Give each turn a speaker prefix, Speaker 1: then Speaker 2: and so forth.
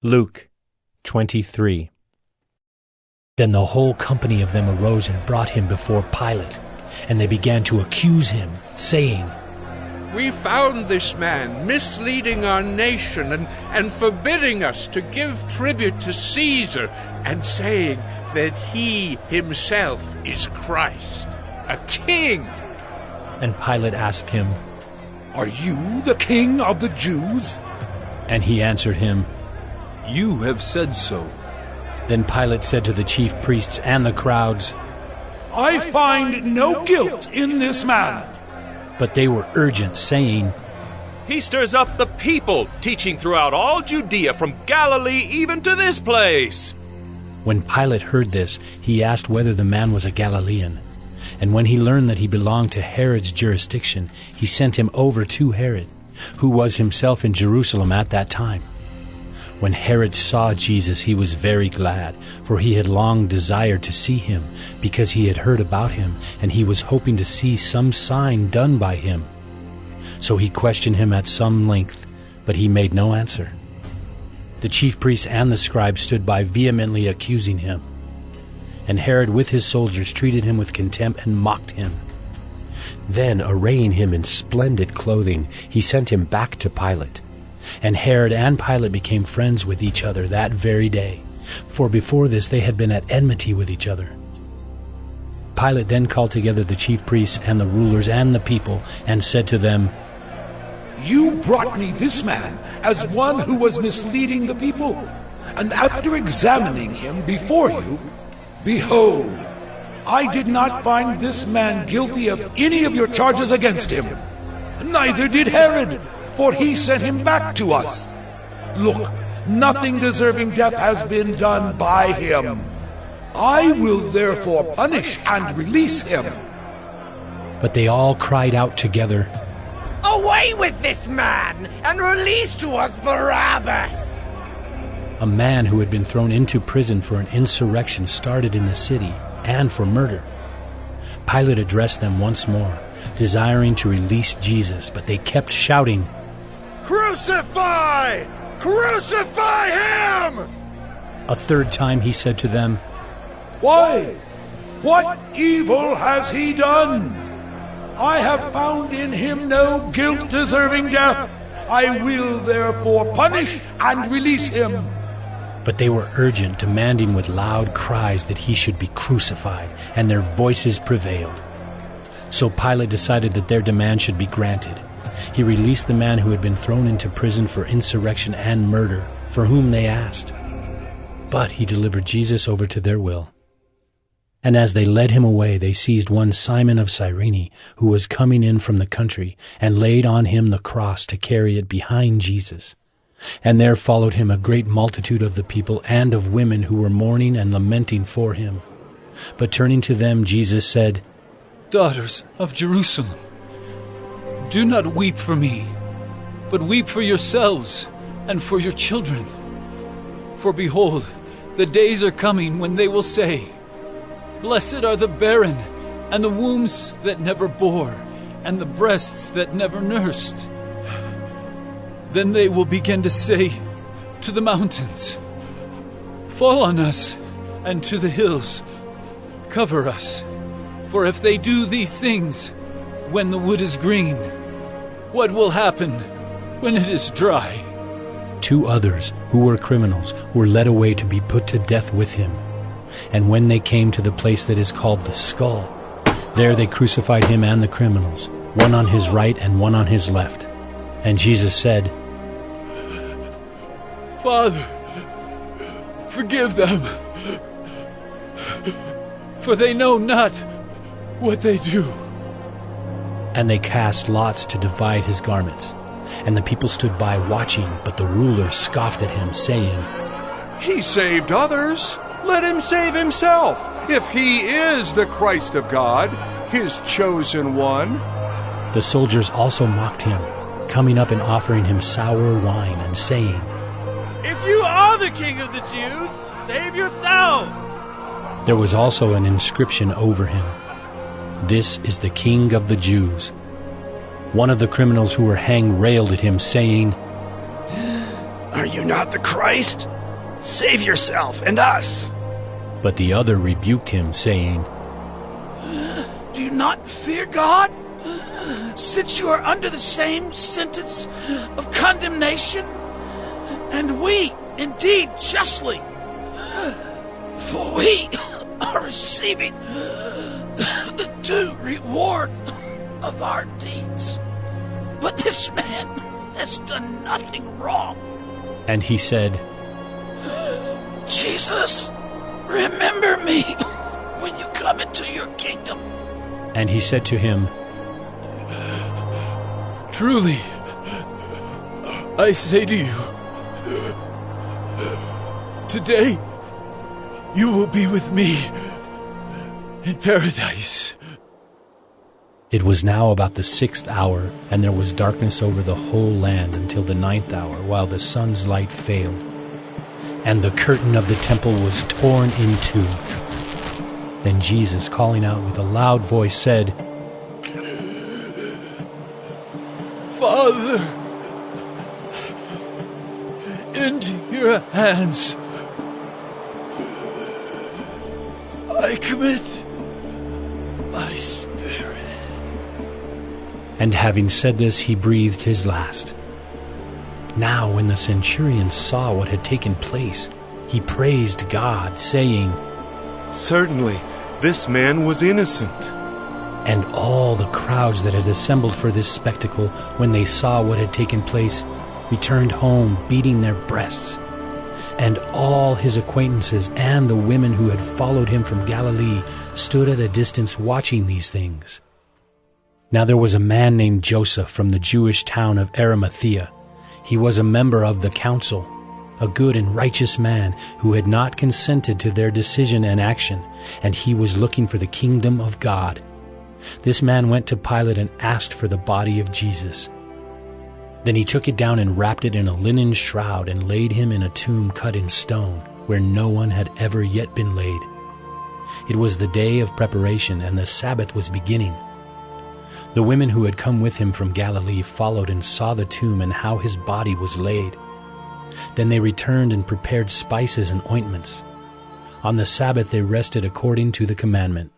Speaker 1: Luke 23. Then the whole company of them arose and brought him before Pilate, and they began to accuse him, saying,
Speaker 2: "We found this man misleading our nation and forbidding us to give tribute to Caesar, and saying that he himself is Christ, a king."
Speaker 1: And Pilate asked him,
Speaker 3: "Are you the king of the Jews?"
Speaker 1: And he answered him,
Speaker 4: "You have said so."
Speaker 1: Then Pilate said to the chief priests and the crowds,
Speaker 3: "I find no guilt in this man."
Speaker 1: But they were urgent, saying,
Speaker 5: "He stirs up the people, teaching throughout all Judea, from Galilee even to this place."
Speaker 1: When Pilate heard this, he asked whether the man was a Galilean. And when he learned that he belonged to Herod's jurisdiction, he sent him over to Herod, who was himself in Jerusalem at that time. When Herod saw Jesus, he was very glad, for he had long desired to see him, because he had heard about him, and he was hoping to see some sign done by him. So he questioned him at some length, but he made no answer. The chief priests and the scribes stood by, vehemently accusing him. And Herod with his soldiers treated him with contempt and mocked him. Then, arraying him in splendid clothing, he sent him back to Pilate. And Herod and Pilate became friends with each other that very day, for before this they had been at enmity with each other. Pilate then called together the chief priests and the rulers and the people, and said to them,
Speaker 3: "You brought me this man as one who was misleading the people, and after examining him before you, behold, I did not find this man guilty of any of your charges against him. Neither did Herod, for he sent him back to us. Look, nothing deserving death has been done by him. I will therefore punish and release him."
Speaker 1: But they all cried out together,
Speaker 6: "Away with this man, and release to us Barabbas!"
Speaker 1: A man who had been thrown into prison for an insurrection started in the city, and for murder. Pilate addressed them once more, desiring to release Jesus, but they kept shouting,
Speaker 6: "Crucify! Crucify him!"
Speaker 1: A third time he said to them,
Speaker 3: "Why? What evil has he done? I have found in him no guilt deserving death. I will therefore punish and release him."
Speaker 1: But they were urgent, demanding with loud cries that he should be crucified, and their voices prevailed. So Pilate decided that their demand should be granted. He released the man who had been thrown into prison for insurrection and murder, for whom they asked. But he delivered Jesus over to their will. And as they led him away, they seized one Simon of Cyrene, who was coming in from the country, and laid on him the cross to carry it behind Jesus. And there followed him a great multitude of the people and of women who were mourning and lamenting for him. But turning to them, Jesus said,
Speaker 4: "Daughters of Jerusalem, do not weep for me, but weep for yourselves and for your children. For behold, the days are coming when they will say, 'Blessed are the barren, and the wombs that never bore, and the breasts that never nursed.' Then they will begin to say to the mountains, 'Fall on us,' and to the hills, 'Cover us.' For if they do these things when the wood is green, what will happen when it is dry?"
Speaker 1: 2 others, who were criminals, were led away to be put to death with him. And when they came to the place that is called the Skull, there they crucified him and the criminals, one on his right and one on his left. And Jesus said,
Speaker 4: "Father, forgive them, for they know not what they do."
Speaker 1: And they cast lots to divide his garments. And the people stood by watching, but the rulers scoffed at him, saying,
Speaker 7: "He saved others. Let him save himself, if he is the Christ of God, his chosen one."
Speaker 1: The soldiers also mocked him, coming up and offering him sour wine, and saying,
Speaker 6: "If you are the king of the Jews, save yourself!"
Speaker 1: There was also an inscription over him, "This is the King of the Jews." One of the criminals who were hanged railed at him, saying,
Speaker 8: Are you not the Christ? Save yourself and us.
Speaker 1: But the other rebuked him, saying,
Speaker 3: Do you not fear God, since you are under the same sentence of condemnation? And we, indeed, justly, for we are receiving the due reward of our deeds. But this man has done nothing wrong.
Speaker 1: And he said,
Speaker 3: Jesus, remember me when you come into your kingdom.
Speaker 1: And he said to him,
Speaker 4: Truly, I say to you, today you will be with me in paradise.
Speaker 1: It was now about the 6th hour, and there was darkness over the whole land until the 9th hour, while the sun's light failed. And the curtain of the temple was torn in two. Then Jesus, calling out with a loud voice, said,
Speaker 4: Father, into your hands I commit my spirit.
Speaker 1: And having said this, he breathed his last. Now when the centurion saw what had taken place, he praised God, saying,
Speaker 9: Certainly, this man was innocent.
Speaker 1: And all the crowds that had assembled for this spectacle, when they saw what had taken place, returned home, beating their breasts. And all his acquaintances and the women who had followed him from Galilee stood at a distance watching these things. Now there was a man named Joseph from the Jewish town of Arimathea. He was a member of the council, a good and righteous man who had not consented to their decision and action, and he was looking for the kingdom of God. This man went to Pilate and asked for the body of Jesus. Then he took it down and wrapped it in a linen shroud and laid him in a tomb cut in stone, where no one had ever yet been laid. It was the day of preparation, and the Sabbath was beginning. The women who had come with him from Galilee followed and saw the tomb and how his body was laid. Then they returned and prepared spices and ointments. On the Sabbath they rested according to the commandment.